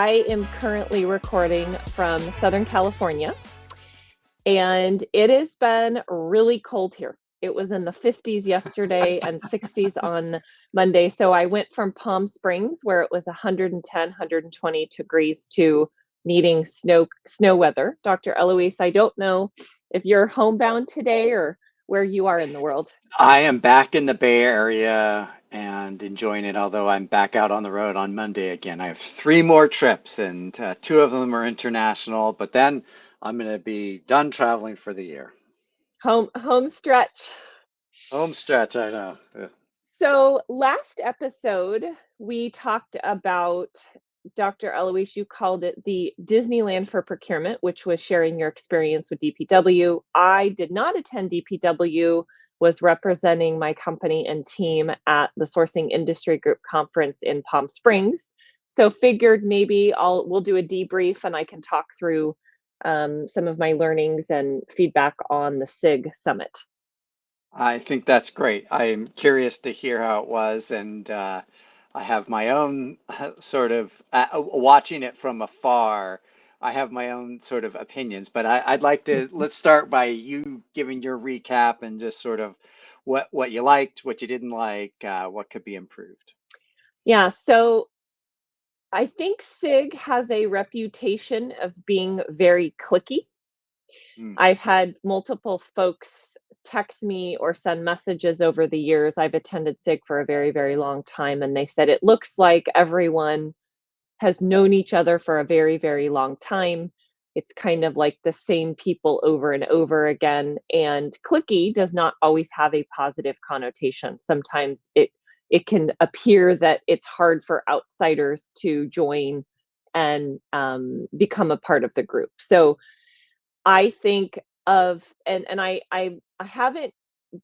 I am currently recording from Southern California, and it has been really cold here. It was in the 50s yesterday and 60s on Monday. So I went from Palm Springs, where it was 110, 120 degrees, to needing snow weather. Dr. Elouise, I don't know if you're homebound today or where you are in the world. I am back in the Bay Area and enjoying it, although I'm back out on the road on Monday again. I have three more trips, and two of them are international, but then I'm going to be done traveling for the year. Home stretch. Home stretch, I know. Yeah. So last episode, we talked about, Dr. Elouise, you called it the Disneyland for procurement, which was sharing your experience with DPW. I did not attend DPW, was representing my company and team at the Sourcing Industry Group conference in Palm Springs. So figured maybe we'll do a debrief and I can talk through some of my learnings and feedback on the SIG Summit. I think that's great. I'm curious to hear how it was, and I have my own sort of watching it from afar. I have my own sort of opinions, but I'd like to let's start by you giving your recap and just sort of what you liked, what you didn't like, what could be improved. Yeah, so I think SIG has a reputation of being very cliquey. Mm. I've had multiple folks text me or send messages over the years. I've attended SIG for a very, very long time, and they said it looks like everyone has known each other for a very, very long time. It's kind of like the same people over and over again. And cliquey does not always have a positive connotation. Sometimes it can appear that it's hard for outsiders to join and become a part of the group. So I think of and I haven't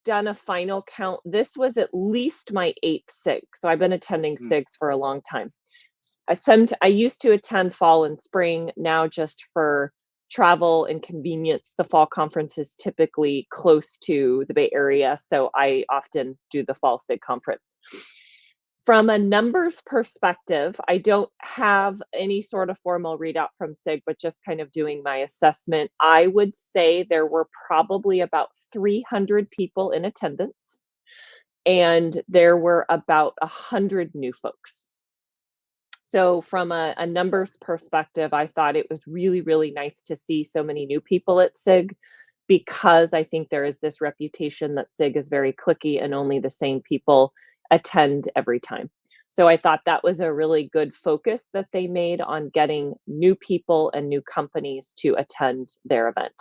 done a final count. This was at least my 8th SIG. So I've been attending Mm. SIGs for a long time. I used to attend fall and spring. Now, just for travel and convenience, the fall conference is typically close to the Bay Area, so I often do the fall SIG conference. From a numbers perspective, I don't have any sort of formal readout from SIG, but just kind of doing my assessment. I would say there were probably about 300 people in attendance, and there were about 100 new folks. So from a numbers perspective, I thought it was really, really nice to see so many new people at SIG, because I think there is this reputation that SIG is very cliquey and only the same people attend every time. So I thought that was a really good focus that they made on getting new people and new companies to attend their event.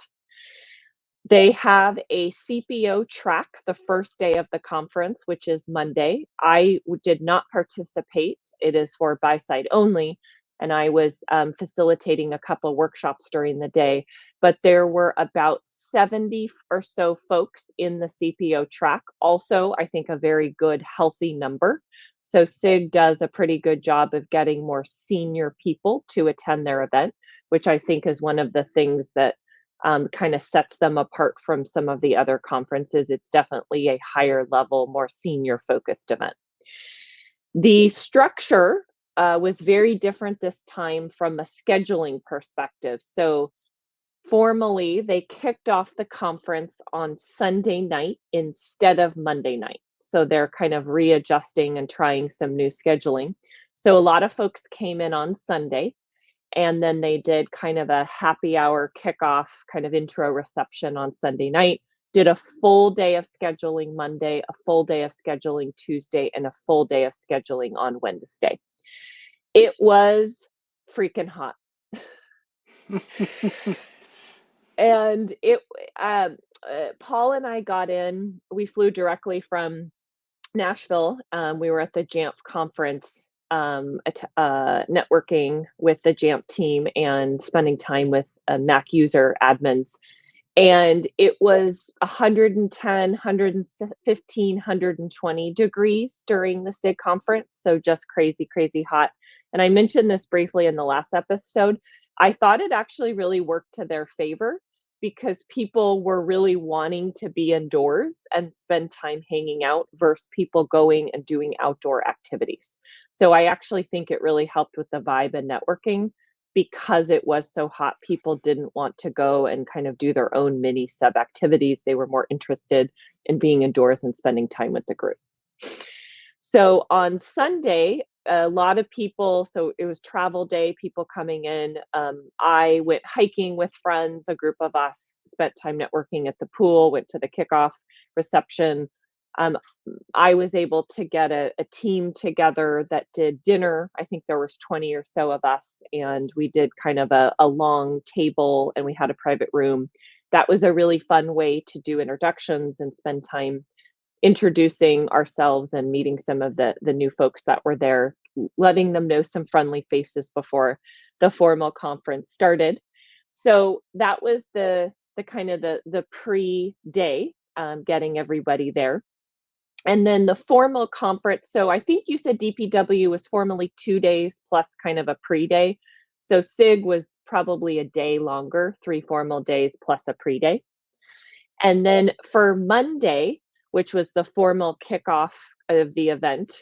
They have a CPO track the first day of the conference, which is Monday. I did not participate. It is for buy side only, and I was facilitating a couple workshops during the day. But there were about 70 or so folks in the CPO track. Also, I think a very good, healthy number. So SIG does a pretty good job of getting more senior people to attend their event, which I think is one of the things that kind of sets them apart from some of the other conferences. It's definitely a higher level, more senior focused event. The structure was very different this time from a scheduling perspective. So formally, they kicked off the conference on Sunday night instead of Monday night. So they're kind of readjusting and trying some new scheduling. So a lot of folks came in on Sunday, and then they did kind of a happy hour kickoff, kind of intro reception on Sunday night, did a full day of scheduling Monday, a full day of scheduling Tuesday, and a full day of scheduling on Wednesday. It was freaking hot. And Paul and I got in, we flew directly from Nashville. We were at the JAMP conference, networking with the JAMP team and spending time with Mac user admins. And it was 110, 115, 120 degrees during the SIG conference. So just crazy, crazy hot. And I mentioned this briefly in the last episode. I thought it actually really worked to their favor, because people were really wanting to be indoors and spend time hanging out versus people going and doing outdoor activities. So I actually think it really helped with the vibe and networking because it was so hot. People didn't want to go and kind of do their own mini sub activities. They were more interested in being indoors and spending time with the group. So on Sunday, a lot of people, so it was travel day, people coming in. I went hiking with friends, a group of us spent time networking at the pool, went to the kickoff reception. Um, I was able to get a team together that did dinner. I think there was 20 or so of us, and we did kind of a long table, and we had a private room. That was a really fun way to do introductions and spend time introducing ourselves and meeting some of the new folks that were there, letting them know some friendly faces before the formal conference started. So that was the kind of the pre-day, getting everybody there. And then the formal conference, so I think you said DPW was formally 2 days plus kind of a pre-day. So SIG was probably a day longer, 3 formal days plus a pre-day. And then for Monday, which was the formal kickoff of the event,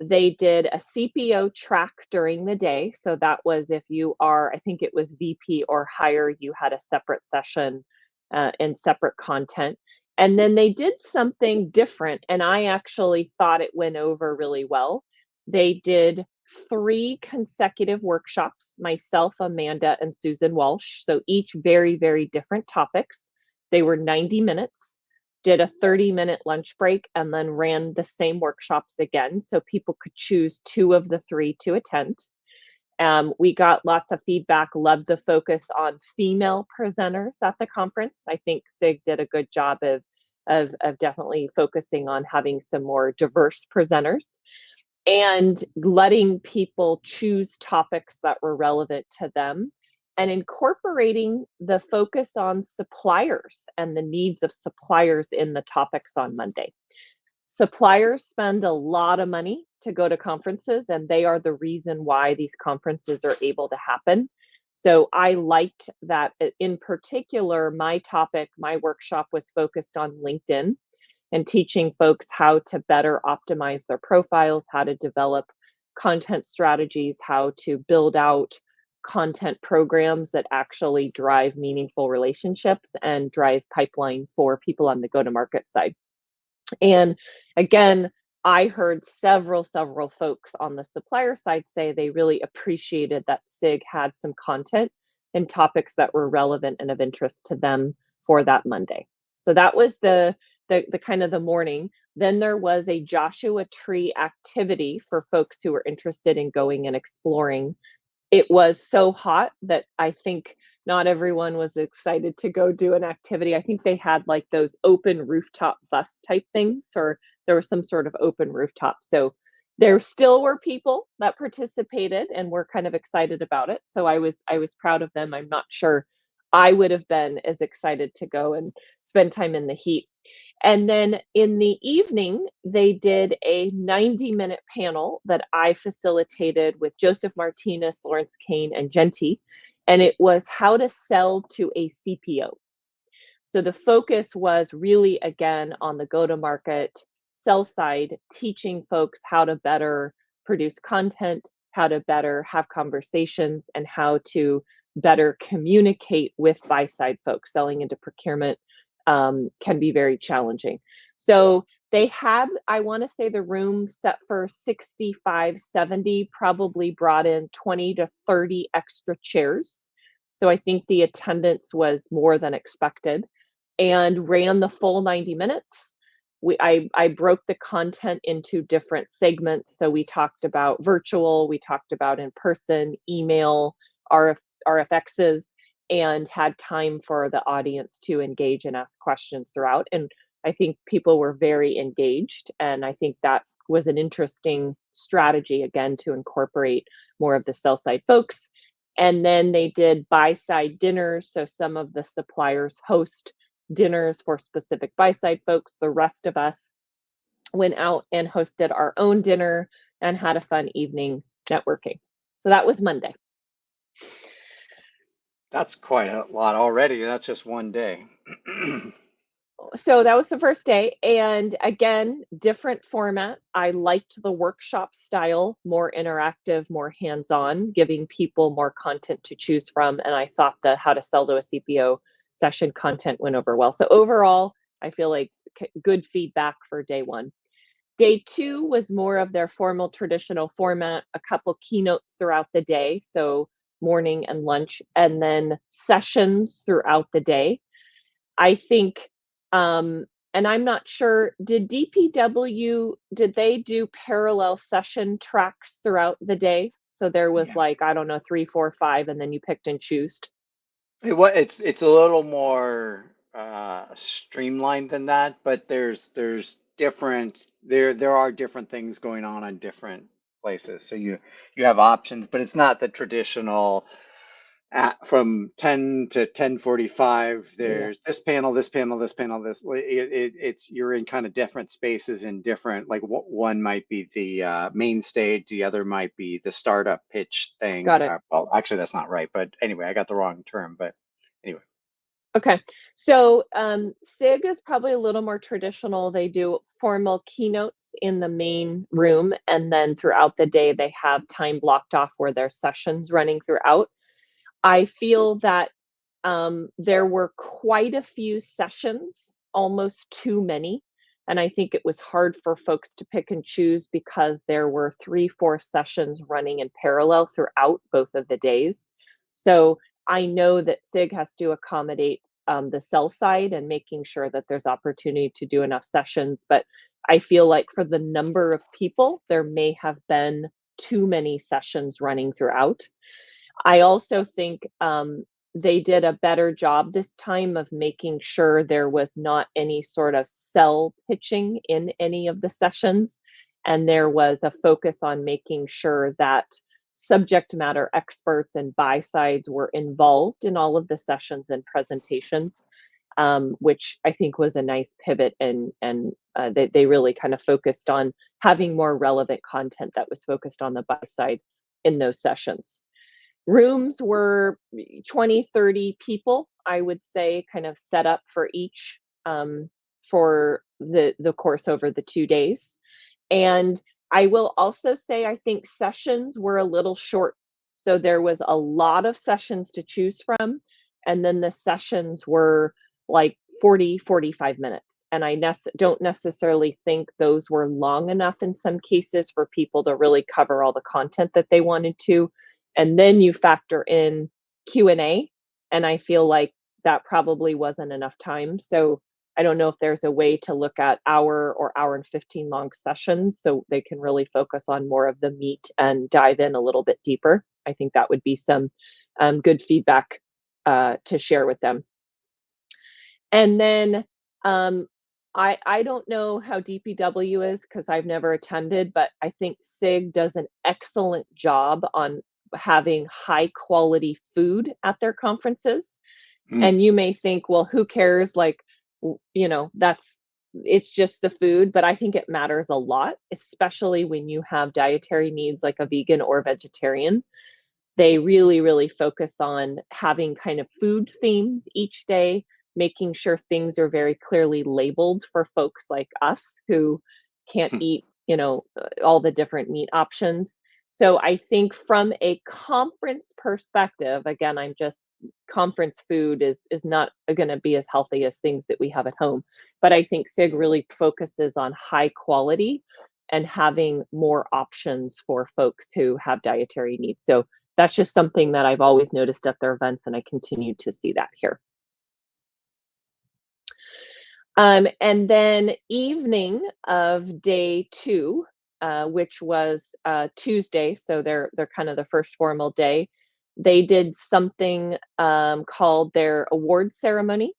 they did a CPO track during the day. So that was if you are, I think it was VP or higher, you had a separate session and separate content. And then they did something different, and I actually thought it went over really well. They did 3 consecutive workshops, myself, Amanda, and Susan Walsh. So each very, very different topics. They were 90 minutes, did a 30-minute lunch break, and then ran the same workshops again. So people could choose 2 of the 3 to attend. We got lots of feedback, loved the focus on female presenters at the conference. I think SIG did a good job of definitely focusing on having some more diverse presenters and letting people choose topics that were relevant to them and incorporating the focus on suppliers and the needs of suppliers in the topics on Monday. Suppliers spend a lot of money to go to conferences, and they are the reason why these conferences are able to happen. So I liked that in particular, my topic, my workshop was focused on LinkedIn and teaching folks how to better optimize their profiles, how to develop content strategies, how to build out content programs that actually drive meaningful relationships and drive pipeline for people on the go-to-market side. And again, I heard several folks on the supplier side say they really appreciated that SIG had some content and topics that were relevant and of interest to them for that Monday. So that was the kind of the morning. Then there was a Joshua Tree activity for folks who were interested in going and exploring. It was so hot that I think not everyone was excited to go do an activity. I think they had like those open rooftop bus type things, or there was some sort of open rooftop. So there still were people that participated and were kind of excited about it. So I was proud of them. I'm not sure I would have been as excited to go and spend time in the heat. And then in the evening, they did a 90-minute panel that I facilitated with Joseph Martinez, Lawrence Kane, and Genti. And it was how to sell to a CPO. So the focus was really, again, on the go-to-market sell side, teaching folks how to better produce content, how to better have conversations, and how to better communicate with buy-side folks. Selling into procurement can be very challenging. So they had, I want to say, the room set for 65, 70, probably brought in 20 to 30 extra chairs. So I think the attendance was more than expected and ran the full 90 minutes. I broke the content into different segments. So we talked about virtual, we talked about in person, email, RFXs, and had time for the audience to engage and ask questions throughout. And I think people were very engaged. And I think that was an interesting strategy, again, to incorporate more of the sell side folks. And then they did buy side dinners. So some of the suppliers host dinners for specific buy side folks. The rest of us went out and hosted our own dinner and had a fun evening networking. So that was Monday. That's quite a lot already. That's just one day. So that was the first day. And again, different format. I liked the workshop style, more interactive, more hands-on, giving people more content to choose from. And I thought the how to sell to a CPO session content went over well. So overall, I feel like good feedback for day one. Day two was more of their formal traditional format, a couple keynotes throughout the day. So morning and lunch, and then sessions throughout the day. I think, and I'm not sure, did DPW, did they do parallel session tracks throughout the day? So there was Yeah. like, I don't know, three, four, five, and then you picked and choose. It's a little more streamlined than that, but there's different there are different things going on different places. So you have options, but it's not the traditional from 10 to 10:45. Yeah, There's this panel, this panel, this panel, this. It's you're in kind of different spaces in different like one might be the main stage, the other might be the startup pitch thing. got it. Well, actually, that's not right, but anyway, I got the wrong term. But anyway. Okay. So SIG is probably a little more traditional. They do formal keynotes in the main room, and then throughout the day, they have time blocked off where there's sessions running throughout. I feel that there were quite a few sessions, almost too many. And I think it was hard for folks to pick and choose because there were three, four sessions running in parallel throughout both of the days. So I know that SIG has to accommodate the sell side and making sure that there's opportunity to do enough sessions. But I feel like for the number of people, there may have been too many sessions running throughout. I also think they did a better job this time of making sure there was not any sort of sell pitching in any of the sessions. And there was a focus on making sure that subject matter experts and buy sides were involved in all of the sessions and presentations, which I think was a nice pivot. And they really kind of focused on having more relevant content that was focused on the buy side in those sessions. Rooms were 20, 30 people, I would say, kind of set up for each, for the course over the 2 days. And I will also say I think sessions were a little short. So there was a lot of sessions to choose from, and then the sessions were like 40, 45 minutes. And I don't necessarily think those were long enough in some cases for people to really cover all the content that they wanted to. And then you factor in Q&A, and I feel like that probably wasn't enough time. So I don't know if there's a way to look at hour or hour and 15 long sessions so they can really focus on more of the meat and dive in a little bit deeper. I think that would be some good feedback to share with them. And then I don't know how DPW is because I've never attended, but I think SIG does an excellent job on having high quality food at their conferences. Hmm. And you may think, well, who cares? Like, that's it's just the food, but I think it matters a lot, especially when you have dietary needs like a vegan or vegetarian. They really, really focus on having kind of food themes each day, making sure things are very clearly labeled for folks like us who can't eat, all the different meat options. So I think from a conference perspective, again, I'm just conference food is not going to be as healthy as things that we have at home. But I think SIG really focuses on high quality and having more options for folks who have dietary needs. So that's just something that I've always noticed at their events, and I continue to see that here. And then evening of day two, which was Tuesday, so they're kind of the first formal day. They did something called their award ceremony,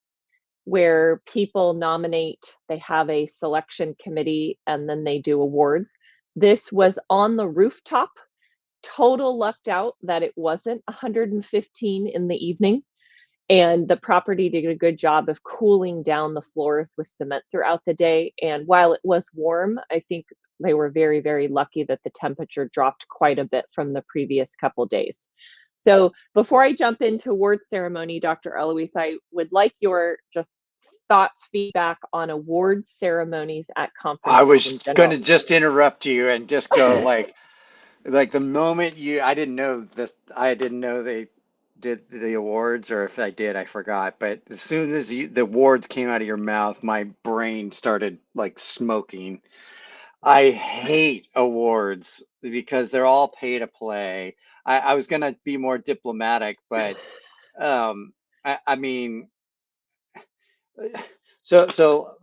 where people nominate. They have a selection committee, and then they do awards. This was on the rooftop. Total lucked out that it wasn't 115 in the evening, and the property did a good job of cooling down the floors with cement throughout the day. And while it was warm, I think they were very, very lucky that the temperature dropped quite a bit from the previous couple days. So before I jump into award ceremony, Dr. Elouise, I would like your just thoughts, feedback on award ceremonies at I conferences was in going general. to just interrupt you and just go like the moment I didn't know this, I didn't know they did the awards, or if I did, I forgot. But as soon as the awards came out of your mouth, my brain started like smoking. I hate awards because they're all pay to play. I was gonna be more diplomatic, but um, I mean, so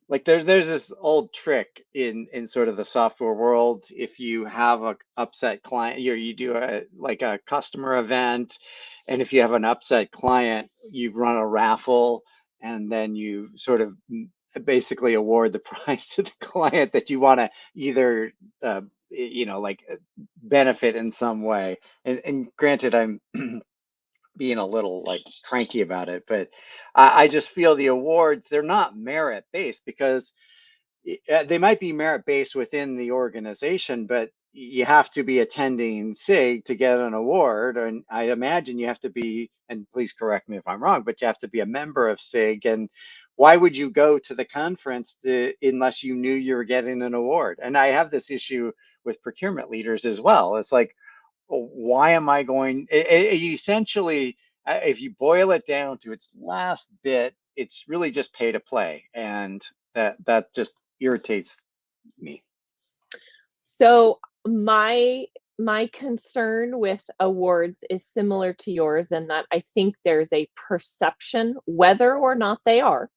like there's this old trick in sort of the software world. If you have a upset client, you do a like a customer event, and if you have an upset client, you run a raffle, and then you sort of basically award the prize to the client that you want to either like benefit in some way. And granted, I'm being a little like cranky about it, but I just feel the awards, they're not merit based because they might be merit based within the organization, but you have to be attending SIG to get an award. And I imagine you have to be, and please correct me if I'm wrong, but you have to be a member of SIG. And why would you go to the conference unless you knew you were getting an award? And I have this issue with procurement leaders as well. It's like, why am I going? Essentially, if you boil it down to its last bit, it's really just pay to play, and that just irritates me. So my concern with awards is similar to yours in that I think there's a perception, whether or not they are,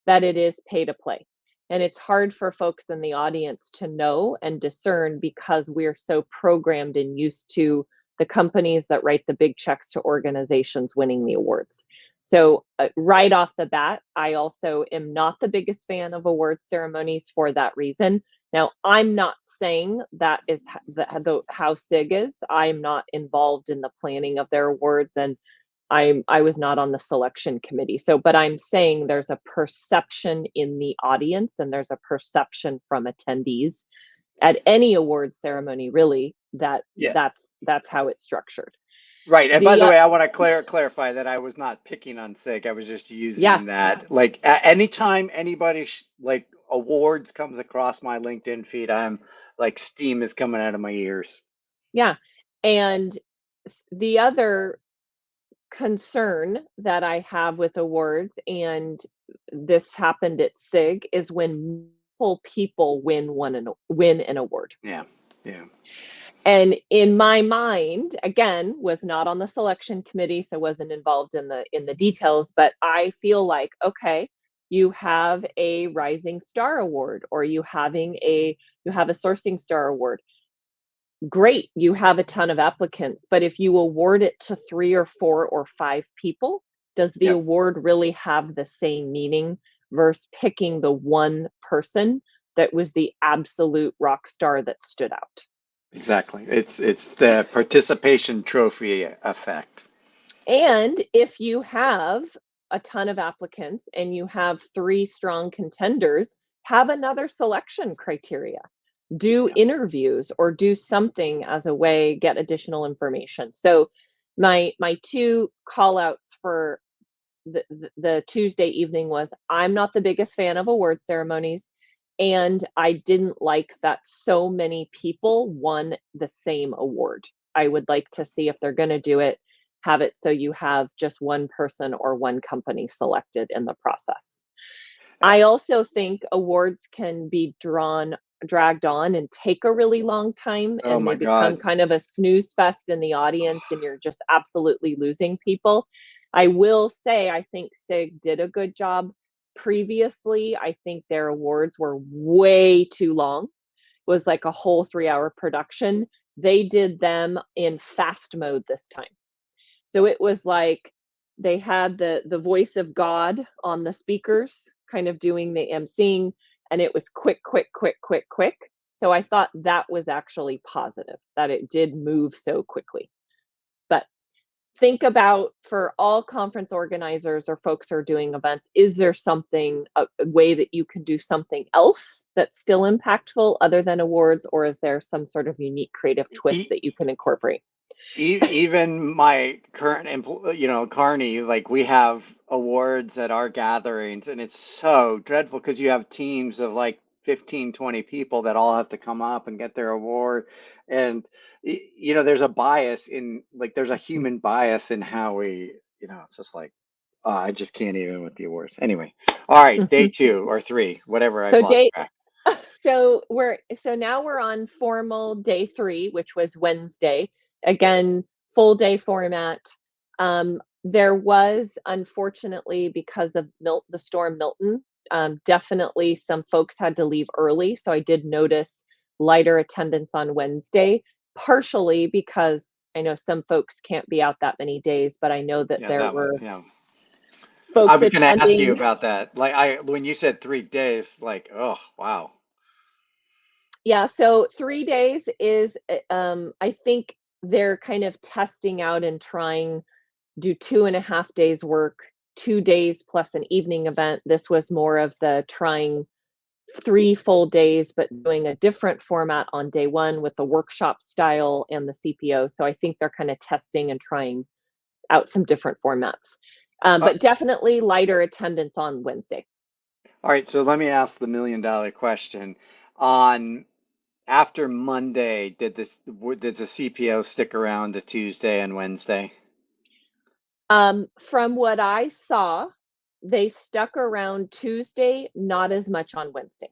that it is pay to play. And it's hard for folks in the audience to know and discern because we're so programmed and used to the companies that write the big checks to organizations winning the awards. So, right off the bat, I also am not the biggest fan of award ceremonies for that reason. Now, I'm not saying that is how SIG is. I'm not involved in the planning of their awards, and I was not on the selection committee. So, but I'm saying there's a perception in the audience and there's a perception from attendees at any award ceremony really that Yeah, that's how it's structured. right. And by The the way, I want to clarify that I was not picking on SIG. I was just Yeah, using that. Like anytime anybody like awards comes across my LinkedIn feed, I'm like steam is coming out of my ears. yeah. And the other concern that I have with awards, and this happened at SIG, is when multiple people win an award. Yeah, yeah, And in my mind, again, was not on the selection committee, so wasn't involved in the details, but I feel like, okay, you have a rising star award or you have a sourcing star award. Great, you have a ton of applicants, but if you award it to 3 or 4 or 5 people, does the yep. award really have the same meaning versus picking the one person that was the absolute rock star that stood out? Exactly. It's the participation trophy effect. And if you have a ton of applicants and you have 3 strong contenders, have another selection criteria. Do Yeah. interviews or do something as a way, get additional information. So my 2 call outs for the Tuesday evening was I'm not the biggest fan of award ceremonies, and I didn't like that so many people won the same award. I would like to see if they're going to do it, have it so you have just one person or one company selected in the process. Uh, I also think awards can be dragged on and take a really long time, Oh and they my become God. kind of a snooze fest in the audience, and you're just absolutely losing people. I will say, I think SIG did a good job previously. I think their awards were way too long. It was like a whole 3-hour production. They did them in fast mode this time. So it was like they had the voice of God on the speakers, kind of doing the emceeing, and it was quick, quick, quick, quick, quick. So I thought that was actually positive, that it did move so quickly. But think about for all conference organizers or folks who are doing events, is there something, a way that you can do something else that's still impactful other than awards, or is there some sort of unique creative twist E- that you can incorporate? Even my current Carney, like we have awards at our gatherings, and it's so dreadful because you have teams of like 15, 20 people that all have to come up and get their award. And, there's a bias there's a human bias in how it's just like, I just can't even with the awards. Anyway, all right, day 2 or 3, whatever, I've So lost day track. so now we're on formal day 3, which was Wednesday. Again, full day format. There was, unfortunately, because of the storm Milton, definitely some folks had to leave early. So I did notice lighter attendance on Wednesday, partially because I know some folks can't be out that many days, but I know that Yeah, there that one. were Yeah. I folks was going to ask you attending. about that. Like when you said 3 days, like, oh, wow. Yeah, so 3 days is, I think they're kind of testing out and trying do 2.5 days work, 2 days plus an evening event. This was more of the trying 3 full days, but doing a different format on day 1 with the workshop style and the CPO. So I think they're kinda testing and trying out some different formats. Uh, But definitely lighter attendance on Wednesday. all right, so let me ask the million-dollar question. On After Monday, did the CPO stick around to Tuesday and Wednesday? From what I saw, they stuck around Tuesday, not as much on Wednesday.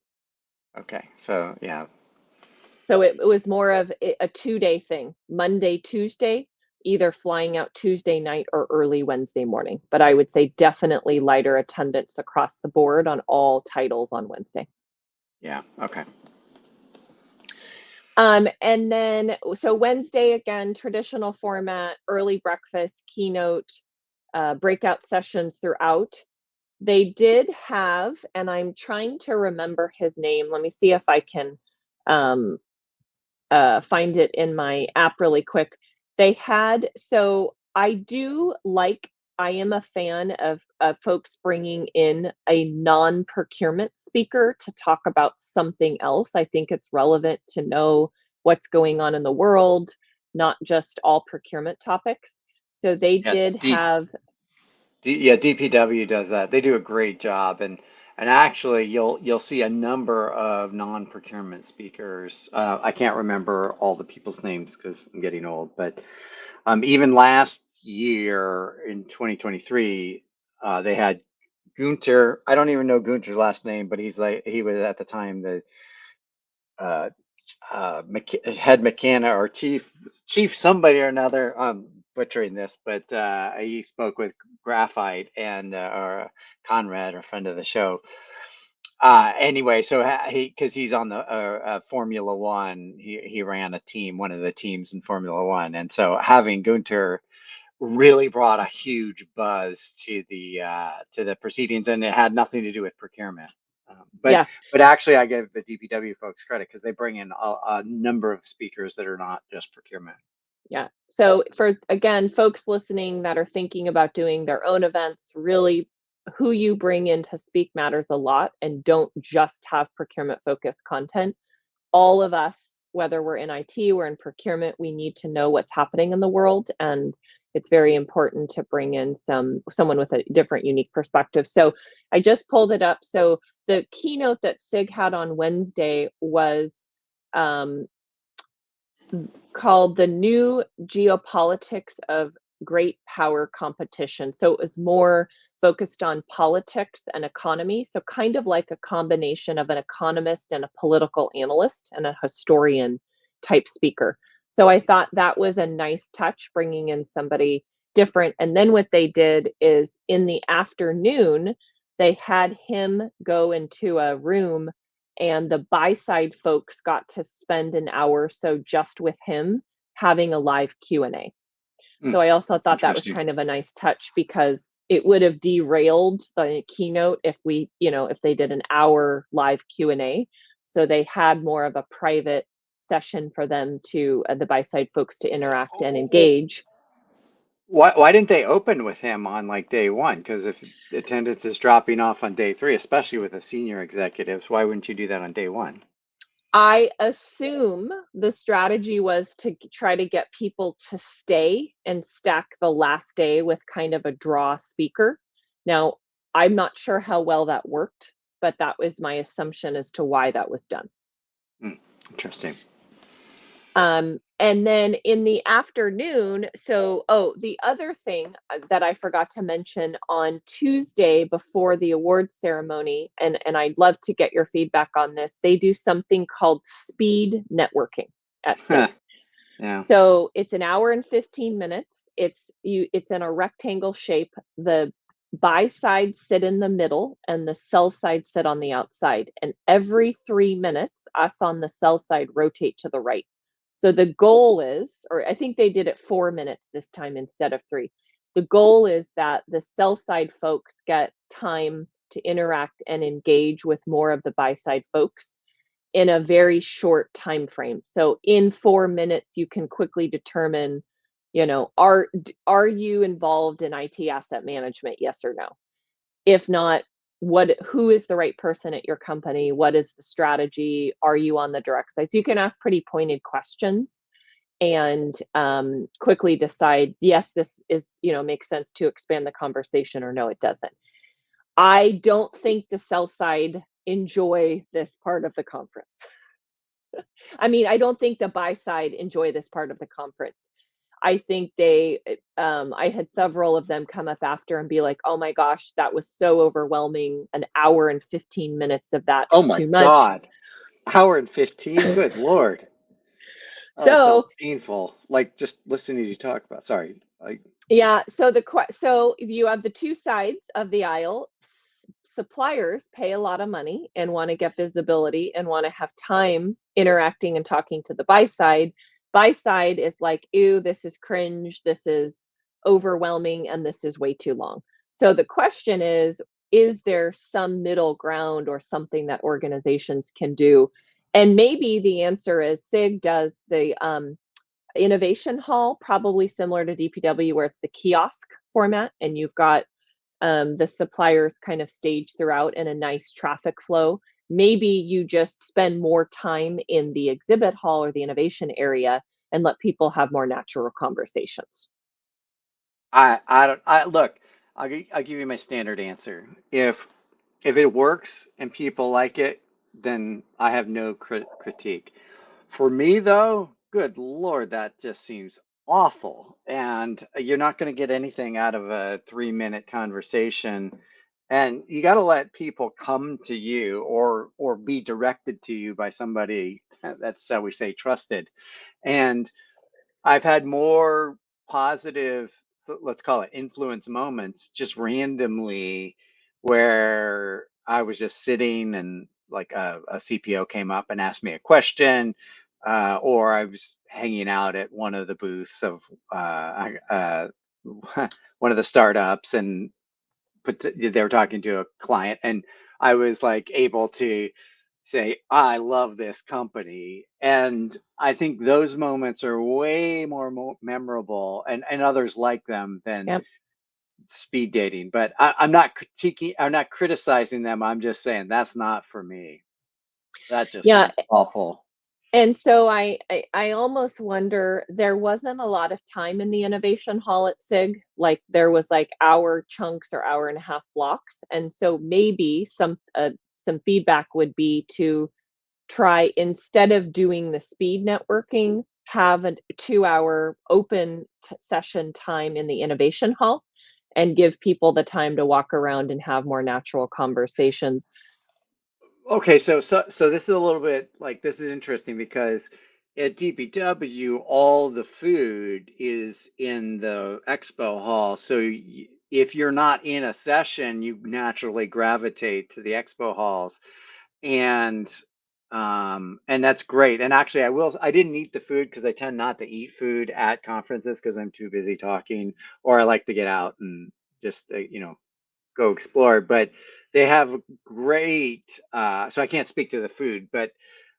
Okay, so yeah, So it was more of a 2-day thing, Monday, Tuesday, either flying out Tuesday night or early Wednesday morning. But I would say definitely lighter attendance across the board on all titles on Wednesday. yeah, okay. And then so Wednesday, again, traditional format, early breakfast, keynote, breakout sessions throughout. They did have, and I'm trying to remember his name. Let me see if I can um, find it in my app really quick. They had, so I do like, I am a fan of folks bringing in a non-procurement speaker to talk about something else. I think it's relevant to know what's going on in the world, not just all procurement topics. So they Yeah, did have, yeah, DPW does that. They do a great job, and actually, you'll see a number of non-procurement speakers. I can't remember all the people's names because I'm getting old, but even last year in 2023, they had Gunter. I don't even know Gunter's last name, but he was at the time the uh, head mechanic or chief somebody or another. I'm butchering this, but he spoke with Graphite and or Conrad, a friend of the show. Anyway, so he because he's on the Formula One, he ran a team, one of the teams in Formula One, and so having Gunter really brought a huge buzz to the proceedings, and it had nothing to do with procurement. Um, but yeah, but actually, I give the DPW folks credit because they bring in a number of speakers that are not just procurement. yeah. So for, again, folks listening that are thinking about doing their own events, really who you bring in to speak matters a lot, and don't just have procurement focused content. All of us, whether we're in IT, we're in procurement, we need to know what's happening in the world, and it's very important to bring in someone with a different, unique perspective. So I just pulled it up. So the keynote that SIG had on Wednesday was um, called "The New Geopolitics of Great Power Competition." So it was more focused on politics and economy. So kind of like a combination of an economist and a political analyst and a historian type speaker. So I thought that was a nice touch, bringing in somebody different. And then what they did is in the afternoon, they had him go into a room, and the buy side folks got to spend an hour or so just with him having a live Q&A. Hmm, So I also thought that was interesting. kind of a nice touch, because it would have derailed the keynote if if they did an hour live Q&A. So they had more of a private session for them to the buy side folks to interact and engage. Why didn't they open with him on like day one? Because if attendance is dropping off on day 3, especially with the senior executives, why wouldn't you do that on day 1? I assume the strategy was to try to get people to stay and stack the last day with kind of a draw speaker. Now, I'm not sure how well that worked, but that was my assumption as to why that was done. Hmm, interesting. And then in the afternoon, the other thing that I forgot to mention on Tuesday before the awards ceremony, and I'd love to get your feedback on this, they do something called speed networking at SIG. Yeah. So it's an hour and 15 minutes. It's in a rectangle shape. The buy side sit in the middle and the sell side sit on the outside. And every 3 minutes, us on the sell side rotate to the right. So the goal is, or I think they did it 4 minutes this time instead of three. The goal is that the sell side folks get time to interact and engage with more of the buy side folks in a very short time frame. So in 4 minutes, you can quickly determine, are you involved in IT asset management? Yes or no. If not, who is the right person at your company? What is the strategy? Are you on the direct side? So you can ask pretty pointed questions and quickly decide, yes, this is, makes sense to expand the conversation, or no, it doesn't. I don't think the sell side enjoy this part of the conference. I mean, I don't think the buy side enjoy this part of the conference. I think I had several of them come up after and be like, "Oh my gosh, that was so overwhelming. An hour and 15 minutes of that Oh is my too much." God. Hour and 15? Good Lord. Oh, that sounds So, painful. Like just listening to you talk about. Sorry. Like, yeah, so you have the two sides of the aisle. Suppliers pay a lot of money and want to get visibility and want to have time interacting and talking to the buy side. Buy side is like, ew, this is cringe, this is overwhelming, and this is way too long. So the question is there some middle ground or something that organizations can do? And maybe the answer is SIG does the Innovation Hall, probably similar to DPW, where it's the kiosk format, and you've got the suppliers kind of staged throughout in a nice traffic flow. Maybe you just spend more time in the exhibit hall or the innovation area and let people have more natural conversations. I don't, I look, I'll give you my standard answer. If it works and people like it, then I have no critique. For me, though, good Lord, that just seems awful. And you're not going to get anything out of a 3 minute conversation. And you got to let people come to you or be directed to you by somebody that's, how we say, trusted. And I've had more positive, so let's call it influence moments, just randomly, where I was just sitting and like a CPO came up and asked me a question, or I was hanging out at one of the booths of one of the startups, and they were talking to a client, and I was like able to say, I love this company. And I think those moments are way more memorable, and others like them, than Yep. speed dating. But I'm not critiquing, I'm not criticizing them. I'm just saying that's not for me. That just Yeah, sounds awful. and so I almost wonder, there wasn't a lot of time in the innovation hall at SIG. Like there was like hour chunks or hour and a half blocks. And so maybe some feedback would be to try, instead of doing the speed networking, have a 2 hour open session time in the innovation hall and give people the time to walk around and have more natural conversations. Okay, so this is a little bit like, this is interesting because at DPW all the food is in the expo hall. So if you're not in a session, you naturally gravitate to the expo halls, and and that's great. And actually, I didn't eat the food because I tend not to eat food at conferences because I'm too busy talking, or I like to get out and just go explore. But they have great, so I can't speak to the food, but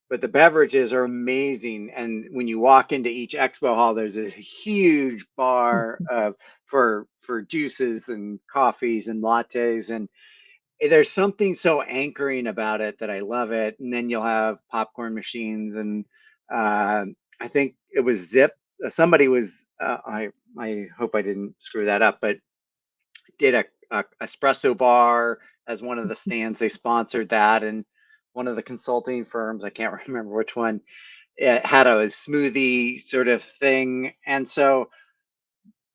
the beverages are amazing. And when you walk into each expo hall, there's a huge bar for juices and coffees and lattes, and there's something so anchoring about it that I love it. And then you'll have popcorn machines, and uh, I think it was Zip. Somebody was I hope I didn't screw that up, but did a espresso bar as one of the stands. They sponsored that, and one of the consulting firms, I can't remember which one, it had a smoothie sort of thing. And so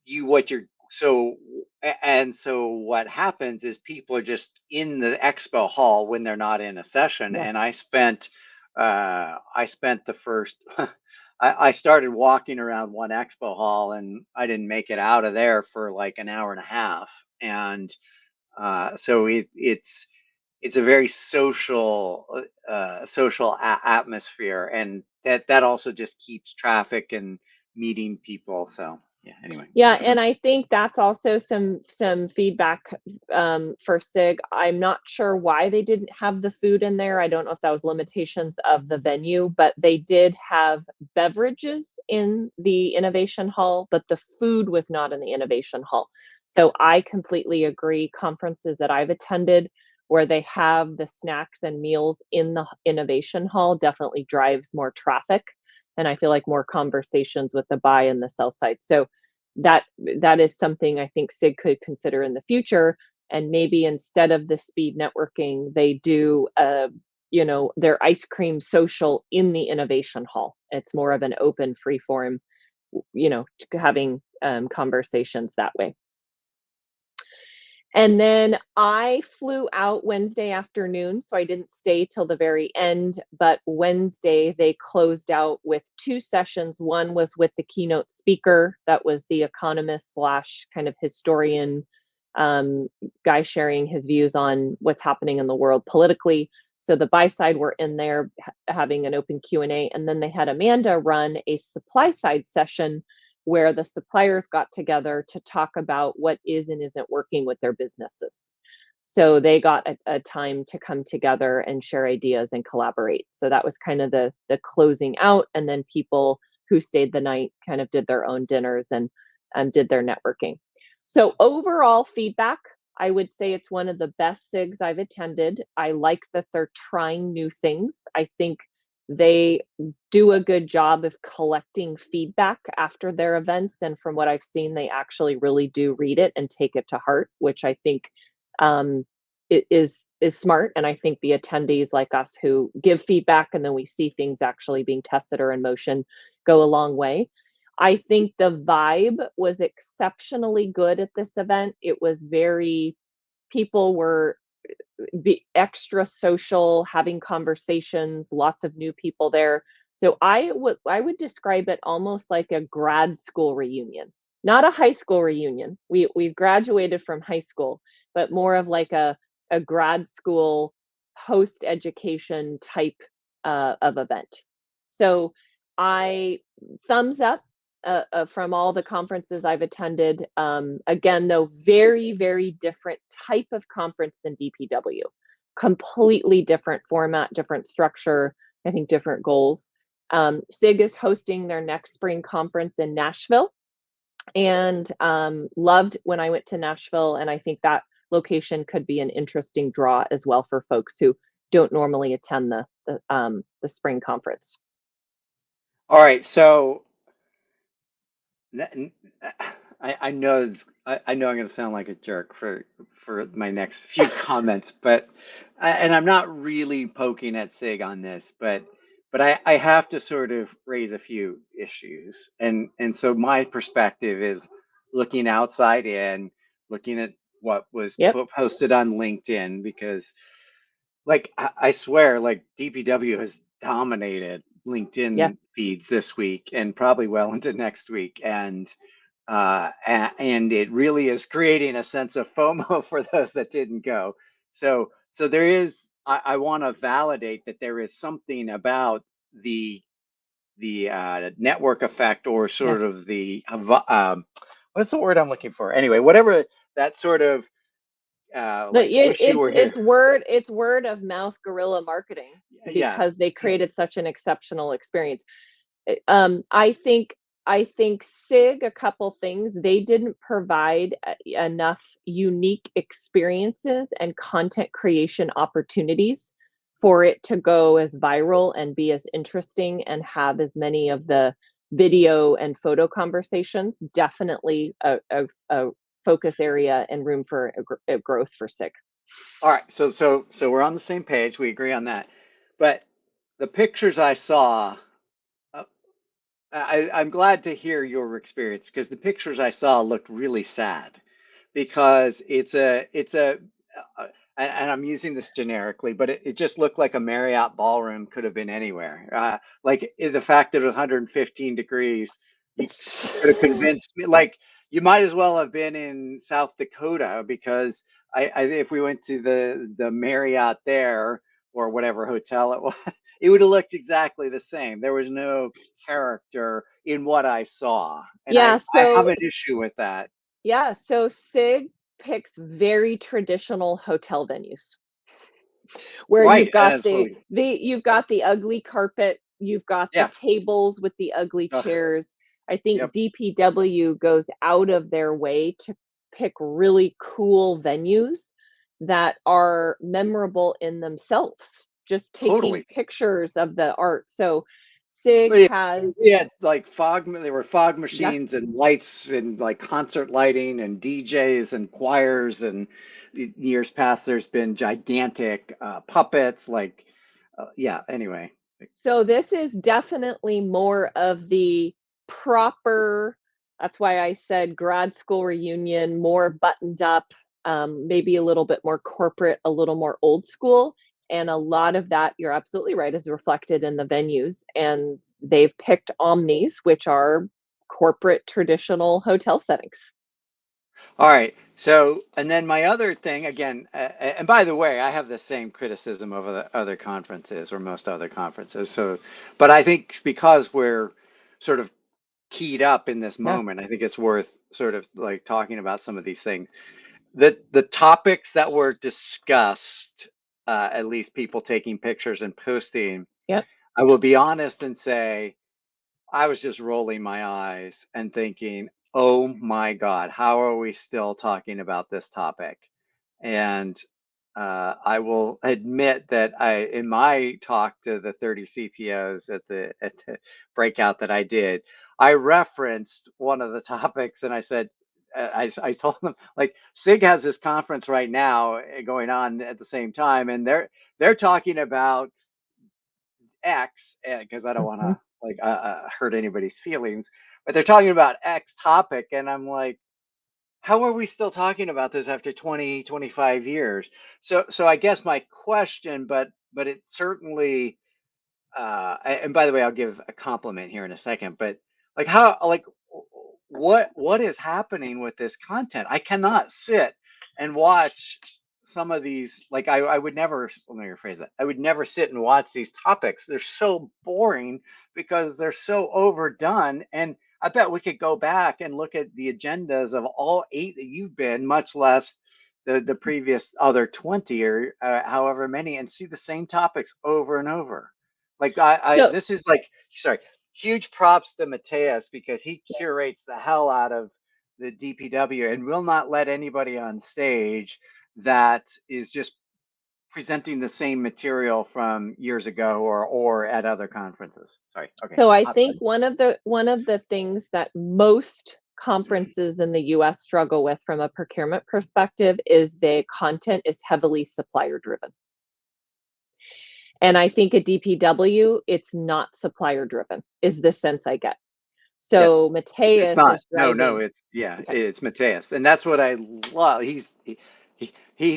you what you're so and so what happens is people are just in the expo hall when they're not in a session. Yeah. And I spent the first I started walking around one expo hall, and I didn't make it out of there for like an hour and a half. And so it's a very social atmosphere, and that also just keeps traffic and meeting people. So yeah, anyway. Yeah, and I think that's also some feedback for SIG. I'm not sure why they didn't have the food in there. I don't know if that was limitations of the venue, but they did have beverages in the innovation hall, but the food was not in the innovation hall. So I completely agree. Conferences that I've attended where they have the snacks and meals in the innovation hall definitely drives more traffic, and I feel like more conversations with the buy and the sell side. So that is something I think SIG could consider in the future. And maybe instead of the speed networking, they do their ice cream social in the innovation hall. It's more of an open free form, having conversations that way. And then I flew out Wednesday afternoon, so I didn't stay till the very end. But Wednesday, they closed out with two sessions. One was with the keynote speaker, that was the economist slash kind of historian guy sharing his views on what's happening in the world politically. So the buy side were in there having an open Q&A, and then they had Amanda run a supply side session where the suppliers got together to talk about what is and isn't working with their businesses. So they got a time to come together and share ideas and collaborate. So that was kind of the closing out, and then people who stayed the night kind of did their own dinners and did their networking. So overall feedback, I would say it's one of the best SIGs I've attended. I like that they're trying new things. I think they do a good job of collecting feedback after their events, and from what I've seen, they actually really do read it and take it to heart, which I think it is smart. And I think the attendees like us who give feedback and then we see things actually being tested or in motion go a long way. I think the vibe was exceptionally good at this event. It was very people were be extra social, having conversations, lots of new people there. So I would describe it almost like a grad school reunion, not a high school reunion. We've graduated from high school, but more of like a grad school post education type of event. So I thumbs up from all the conferences I've attended. Again, though, very, very different type of conference than DPW. Completely different format, different structure, I think different goals. SIG is hosting their next spring conference in Nashville, and loved when I went to Nashville, and I think that location could be an interesting draw as well for folks who don't normally attend the spring conference. All right, so n- I know I know I'm going to sound like a jerk for my next few comments, but and I'm not really poking at SIG on this, but I have to sort of raise a few issues, and so my perspective is looking outside in, looking at what was Yep. posted on LinkedIn, because like I swear, like DPW has dominated Yeah. LinkedIn feeds this week and probably well into next week, and it really is creating a sense of FOMO for those that didn't go. So there is. I want to validate that there is something about the network effect, or Yeah. sort of what's the word I'm looking for? Anyway, whatever that sort of But like wish you were here. it's word of mouth guerrilla marketing Yeah. because they created such an exceptional experience. I think I think SIG, a couple things, they didn't provide enough unique experiences and content creation opportunities for it to go as viral and be as interesting and have as many of the video and photo conversations. Definitely a focus area and room for a growth for SIG. All right, so we're on the same page. We agree on that. But the pictures I saw, uh, I'm glad to hear your experience because the pictures I saw looked really sad because it's a and I'm using this generically, but it just looked like a Marriott ballroom could have been anywhere. The fact that it was 115 degrees, you could have convinced me. Like you might as well have been in South Dakota because if we went to the Marriott there or whatever hotel it was, it would have looked exactly the same. There was no character in what I saw, and Yeah, I have so an issue with that. yeah, so SIG picks very traditional hotel venues where Right, you've got the absolutely. you've got the ugly carpet, you've got the Yeah. tables with the ugly Ugh, chairs. I think yep. DPW goes out of their way to pick really cool venues that are memorable in themselves, just taking Totally. pictures of the art. So SIG Well, yeah, we has had like there were fog yeah. machines and lights and like concert lighting and DJs and choirs and years past there's been gigantic puppets yeah, anyway. So this is definitely more of the proper, that's why I said grad school reunion, more buttoned up, maybe a little bit more corporate, a little more old school. And a lot of that, you're absolutely right, is reflected in the venues. And they've picked Omnis, which are corporate traditional hotel settings. All right. So, and then my other thing again, and by the way, I have the same criticism of the other conferences or most other conferences. So, but I think because we're sort of keyed up in this Yeah. moment, I think it's worth sort of like talking about some of these things. The topics that were discussed, at least people taking pictures and posting, Yep. I will be honest and say I was just rolling my eyes and thinking, oh my God, how are we still talking about this topic? And I will admit that in my talk to the 30 CPOs at the breakout that I did, I referenced one of the topics and I said, I told them like SIG has this conference right now going on at the same time, and they're talking about X, because I don't want Mhm. to like hurt anybody's feelings, but they're talking about X topic, and I'm like, how are we still talking about this after 20, 25 years? So I guess my question, but it certainly and by the way, I'll give a compliment here in a second, but like what is happening with this content? I cannot sit and watch some of these. Like I would never, let me rephrase that. I would never sit and watch these topics. They're so boring because they're so overdone. And I bet we could go back and look at the agendas of all 8 that you've been, much less the previous other 20 or however many, and see the same topics over and over. Like So this is like, sorry, huge props to Mateus because he curates the hell out of the DPW and will not let anybody on stage that is just presenting the same material from years ago or at other conferences. Sorry. Okay. So I Hot think button. one of the things that most conferences in the US struggle with from a procurement perspective is the content is heavily supplier driven. And I think at DPW, it's not supplier driven, is the sense I get. Yes. So It's Mateus not. is No, driving. it's yeah, Okay. it's Mateus. And that's what I love. He's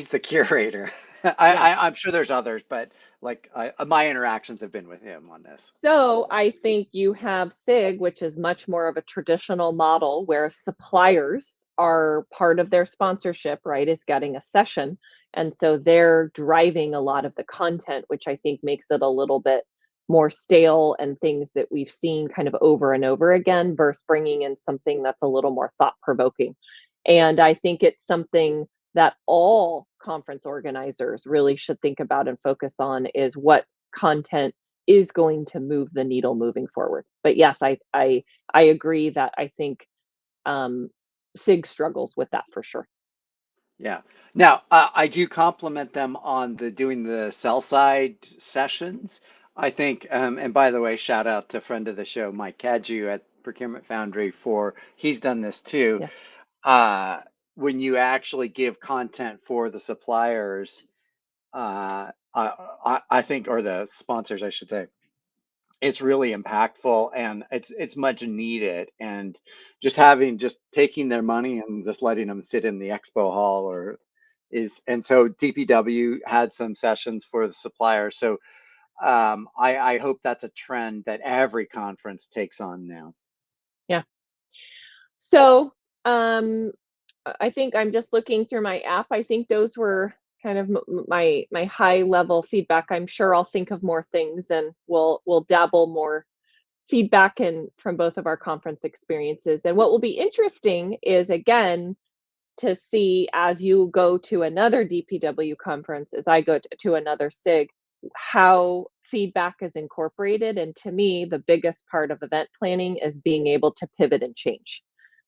the curator. Yeah. I'm sure there's others, but like my interactions have been with him on this. So I think you have SIG, which is much more of a traditional model where suppliers are part of their sponsorship, right, is getting a session. And so they're driving a lot of the content, which I think makes it a little bit more stale and things that we've seen kind of over and over again versus bringing in something that's a little more thought provoking. And I think it's something that all conference organizers really should think about and focus on is what content is going to move the needle moving forward. But yes, I agree that I think SIG struggles with that for sure. Yeah. Now, I do compliment them on the doing the sell side sessions. I think, and by the way, shout out to friend of the show, Mike Cadju at Procurement Foundry for he's done this too. Yeah. Uh, when you actually give content for the suppliers, I think, or the sponsors, I should say, it's really impactful and it's much needed. And just taking their money and just letting them sit in the expo hall or and so DPW had some sessions for the suppliers. So I hope that's a trend that every conference takes on now. Yeah. So I think I'm just looking through my app. I think those were kind of my high level feedback. I'm sure I'll think of more things, and we'll dabble more feedback in from both of our conference experiences. And what will be interesting is, again, to see as you go to another DPW conference, as I go to another SIG, how feedback is incorporated. And to me, the biggest part of event planning is being able to pivot and change.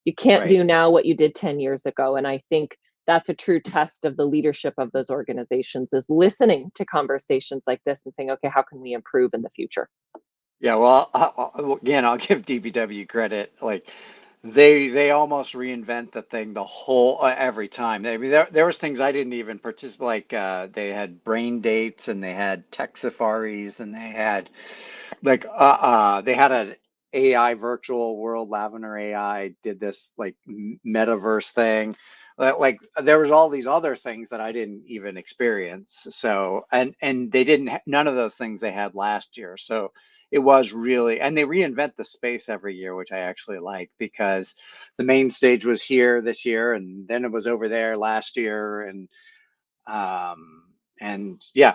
You can't Right. do now what you did 10 years ago. And I think that's a true test of the leadership of those organizations, is listening to conversations like this and saying, okay, how can we improve in the future? Yeah, well, again, I'll give DPW credit. Like they almost reinvent the thing the whole every time. I mean, there was things I didn't even participate. Like they had brain dates and they had tech safaris and they had an AI virtual world. Lavender AI did this like metaverse thing. Like there was all these other things that I didn't even experience. So and they didn't none of those things they had last year. So it was really, and they reinvent the space every year, which I actually like because the main stage was here this year and then it was over there last year um and yeah,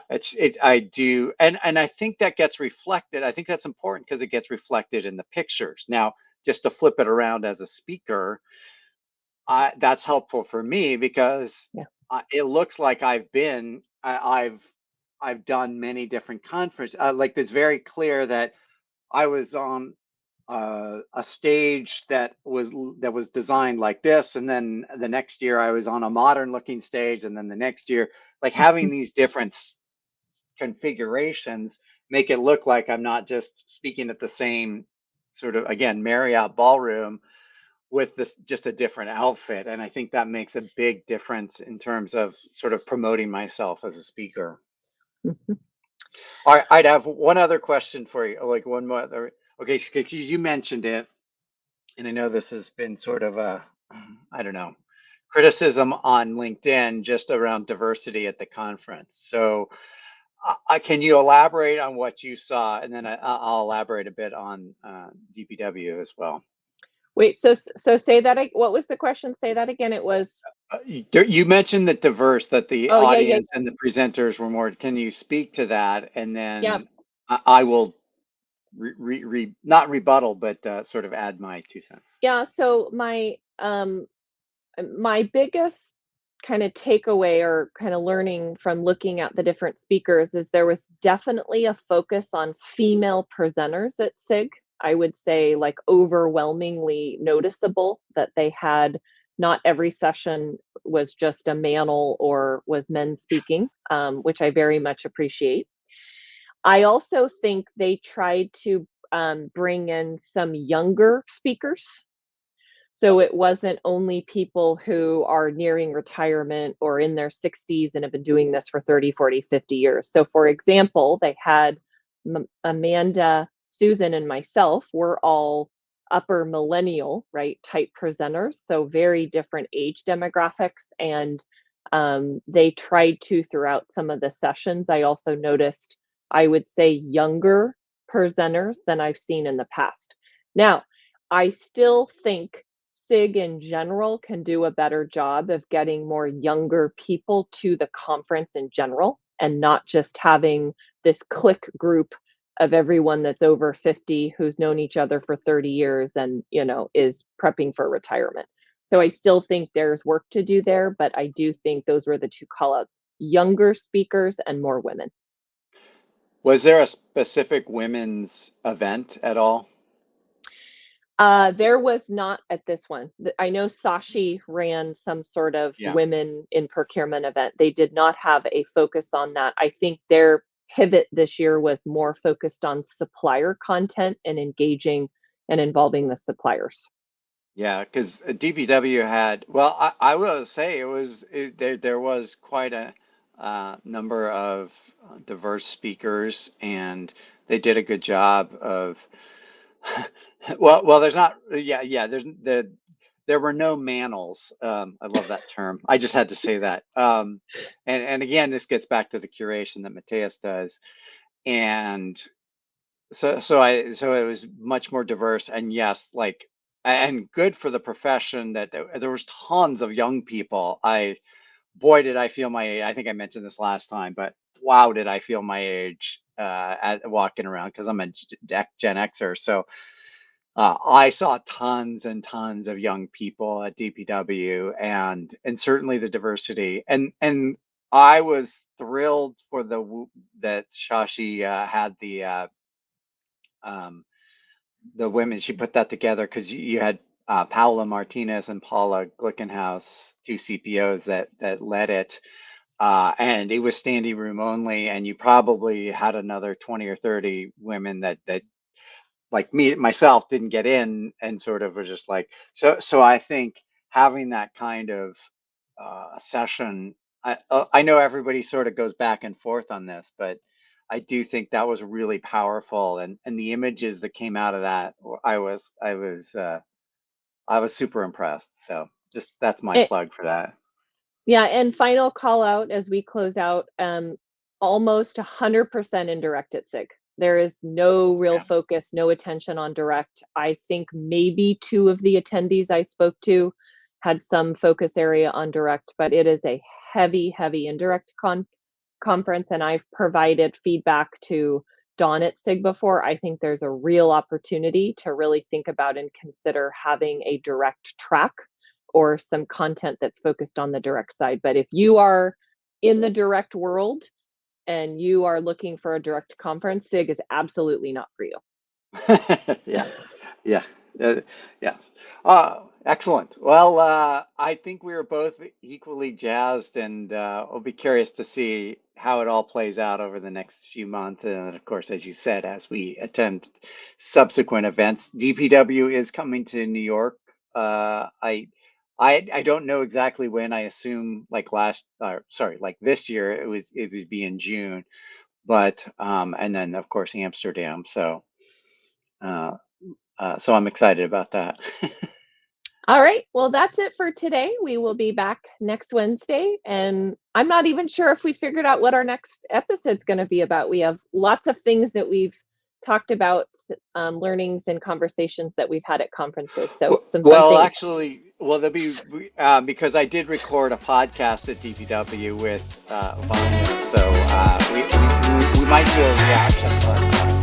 I do, and I think that gets reflected. I think that's important because it gets reflected in the pictures. Now, just to flip it around as a speaker, that's helpful for me because Yeah. it looks like I've done many different conferences. Like it's very clear that I was on a stage that was designed like this, and then the next year I was on a modern looking stage, and then the next year, like having these different configurations make it look like I'm not just speaking at the same sort of, again, Marriott ballroom with this just a different outfit, and I think that makes a big difference in terms of sort of promoting myself as a speaker. Mhm. All right, I'd have one other question for you, like one more other. Okay, because you mentioned it, and I know this has been sort of a, I don't know, criticism on LinkedIn just around diversity at the conference. So, can you elaborate on what you saw, and then I'll elaborate a bit on DPW as well. Wait, so say that. What was the question? Say that again. It was. You mentioned that that the Oh, yeah, yeah, audience and the presenters were more. Can you speak to that, and yeah. then I will not rebuttal, but sort of add my 2 cents. Yeah, so my biggest kind of takeaway or kind of learning from looking at the different speakers is there was definitely a focus on female presenters at SIG. I would say like overwhelmingly noticeable that they had not every session was just a manel or was men speaking, which I very much appreciate. I also think they tried to bring in some younger speakers, so it wasn't only people who are nearing retirement or in their 60s and have been doing this for 30, 40, 50 years. So, for example, they had Amanda, Susan, and myself. We're all upper millennial, right, type presenters. So, very different age demographics. And they tried to, throughout some of the sessions, I also noticed, I would say, younger presenters than I've seen in the past. Now, I still think SIG in general can do a better job of getting more younger people to the conference in general and not just having this clique group of everyone that's over 50 who's known each other for 30 years and, is prepping for retirement. So I still think there's work to do there, but I do think those were the two callouts: younger speakers and more women. Was there a specific women's event at all? There was not at this one. I know Sashi ran some sort of Yeah. women in procurement event. They did not have a focus on that. I think their pivot this year was more focused on supplier content and engaging and involving the suppliers. Yeah, because DPW had, well, I will say there was quite a number of diverse speakers, and they did a good job of, well, there's not, yeah, there were no manels. I love that term. I just had to say that. And again, this gets back to the curation that Mateus does, and so it was much more diverse, and yes, like, and good for the profession that there was tons of young people. Boy, did I feel my age. I think I mentioned this last time, but wow, did I feel my age at walking around, because I'm a Gen Xer. So I saw tons and tons of young people at DPW, and certainly the diversity, and I was thrilled for that Shashi had um, the women. She put that together because you had Paula Martinez and Paula Glickenhaus, two CPOs that led it, and it was standing room only. And you probably had another 20 or 30 women that like me myself didn't get in, and sort of was just like, so I think having that kind of session, I know everybody sort of goes back and forth on this, but I do think that was really powerful, and the images that came out of that, I was super impressed. So just that's my It, plug for that. yeah, and final call out as we close out, almost 100% indirect at SIG. There is no real Yeah. focus, no attention on direct. I think maybe two of the attendees I spoke to had some focus area on direct, but it is a heavy, heavy indirect conference, and I've provided feedback to Dawn at SIG before. I think there's a real opportunity to really think about and consider having a direct track or some content that's focused on the direct side. But if you are in the direct world and you are looking for a direct conference, SIG is absolutely not for you. Yeah, yeah, uh, yeah. Excellent. Well, I think we were both equally jazzed, and I'll be curious to see how it all plays out over the next few months. And of course, as you said, as we attend subsequent events, DPW is coming to New York. I don't know exactly when. I assume like sorry, like this year it would be in June, but and then of course Amsterdam. Uh, so I'm excited about that. All right. Well, that's it for today. We will be back next Wednesday. And I'm not even sure if we figured out what our next episode's going to be about. We have lots of things that we've talked about, learnings and conversations that we've had at conferences. So, some fun Well, things. actually, well, there'll be because I did record a podcast at DPW with Vanya, so we might do a reaction podcast